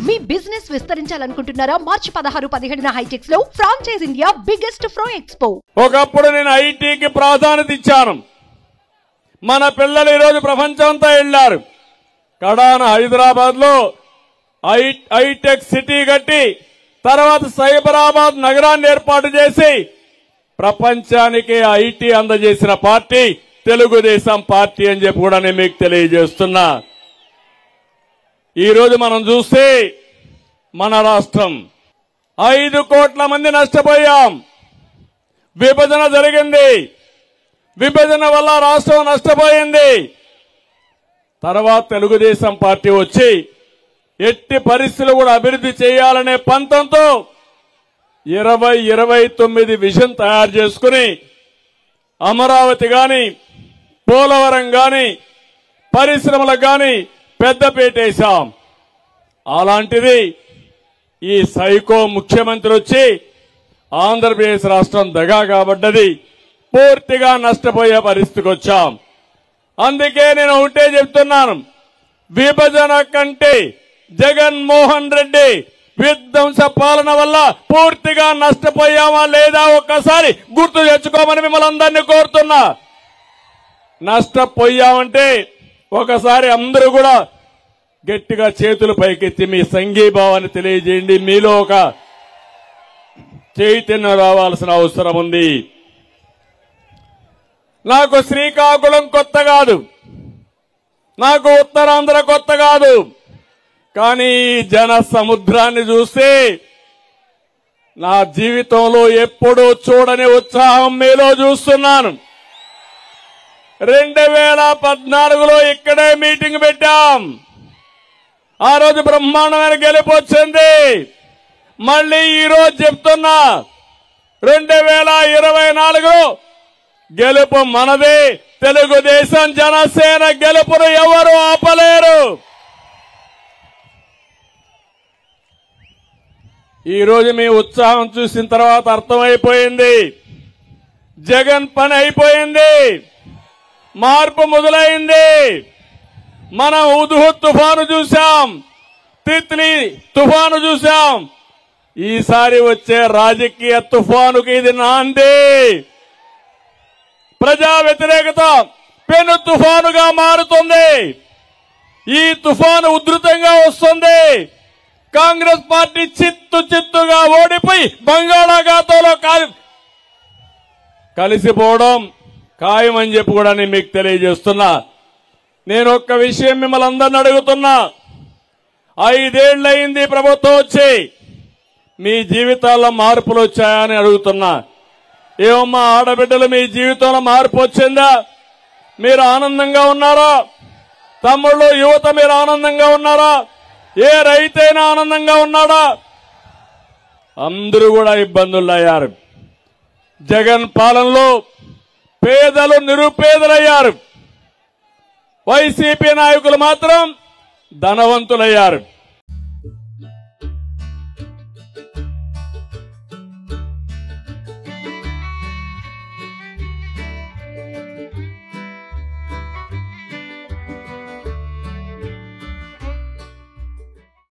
మీ business విస్తరించాలనుకుంటున్నారా? మార్చి 16-17 హైటెక్స్ లో franchise India biggest ఫ్రో expo. ఒకప్పుడు నేను ఐటీకి ప్రాధాన్యత ఇచ్చాను. మన పిల్లలు ఈరోజు ప్రపంచమంతా వెళ్లారు. కడాన హైదరాబాద్ లో హైటెక్ సిటీ కట్టి తర్వాత సైబరాబాద్ నగరాన్ని ఏర్పాటు చేసి ప్రపంచానికి ఐటీ అందజేసిన పార్టీ తెలుగుదేశం పార్టీ అని చెప్పి కూడా నేను మీకు తెలియజేస్తున్నా. ఈరోజు మనం చూస్తే మన రాష్ట్రం 5 కోట్ల మంది నష్టపోయాం. విభజన జరిగింది. విభజన వల్ల రాష్ట్రం నష్టపోయింది. తర్వాత తెలుగుదేశం పార్టీ వచ్చి ఎట్టి పరిస్థితులు కూడా అభివృద్ధి చేయాలనే పంతంతో 2029 విజన్ తయారు చేసుకుని అమరావతి గాని పోలవరం గాని పరిశ్రమలకు గాని పెద్దపీట వేశాం. అలాంటిది ఈ సైకో ముఖ్యమంత్రి వచ్చి ఆంధ్రప్రదేశ్ రాష్ట్రం దగా కాబడ్డది. పూర్తిగా నష్టపోయే పరిస్థితికి వచ్చాం. అందుకే నేను ఒకటే చెప్తున్నాను, విభజన కంటే జగన్మోహన్ రెడ్డి విధ్వంస పాలన వల్ల పూర్తిగా నష్టపోయామా లేదా ఒక్కసారి గుర్తు తెచ్చుకోమని మిమ్మల్ని అందరినీ కోరుతున్నా. నష్టపోయామంటే ఒకసారి అందరూ కూడా గట్టిగా చేతులు పైకెత్తి మీ సంఘీభావాన్ని తెలియజేయండి. మీలో ఒక చైతన్యం రావాల్సిన అవసరం ఉంది. నాకు శ్రీకాకుళం కొత్త కాదు, నాకు ఉత్తరాంధ్ర కొత్త కాదు. కానీ జన సముద్రాన్ని చూస్తే నా జీవితంలో ఎప్పుడూ చూడని ఉత్సాహం మీలో చూస్తున్నాను. 2014లో ఇక్కడే మీటింగ్ పెట్టాం. ఆ రోజు బ్రహ్మాండమైన గెలుపు వచ్చింది. మళ్ళీ ఈ రోజు చెప్తున్నా, 2024లో గెలుపు మనదే. తెలుగుదేశం జనసేన గెలుపును ఎవరు ఆపలేరు. ఈ రోజు మీ ఉత్సాహం చూసిన తర్వాత అర్థమైపోయింది, జగన్ పని అయిపోయింది, మార్పు మొదలైంది. మనం హుద్హుద్ తుఫాను చూశాం, తిత్లీ తుఫాను చూశాం. ఈసారి వచ్చే రాజకీయ తుఫానుకి ఇది నాంది. ప్రజా వ్యతిరేకత పెను తుఫానుగా మారుతుంది. ఈ తుఫాను ఉధృతంగా వస్తుంది. కాంగ్రెస్ పార్టీ చిత్తుగా ఓడిపోయి బంగాళాఖాతంలో కలిసిపోవడం ఖాయమని చెప్పి కూడా నేను మీకు తెలియజేస్తున్నా. నేను ఒక్క విషయం మిమ్మల్ని అందరిని అడుగుతున్నా, 5 ఏళ్లయింది ప్రభుత్వం వచ్చి, మీ జీవితాల్లో మార్పులు వచ్చాయని అడుగుతున్నా. ఏమమ్మా ఆడబిడ్డలు, మీ జీవితంలో మార్పు వచ్చిందా? మీరు ఆనందంగా ఉన్నారా? తమ్ముళ్ళు, యువత మీరు ఆనందంగా ఉన్నారా? ఏ రైతైనా ఆనందంగా ఉన్నాడా? అందరూ కూడా ఇబ్బందులు అయ్యారు. జగన్ పాలనలో పేదలు నిరుపేదలయ్యారు. వైసీపీ నాయకులు మాత్రం ధనవంతులయ్యారు.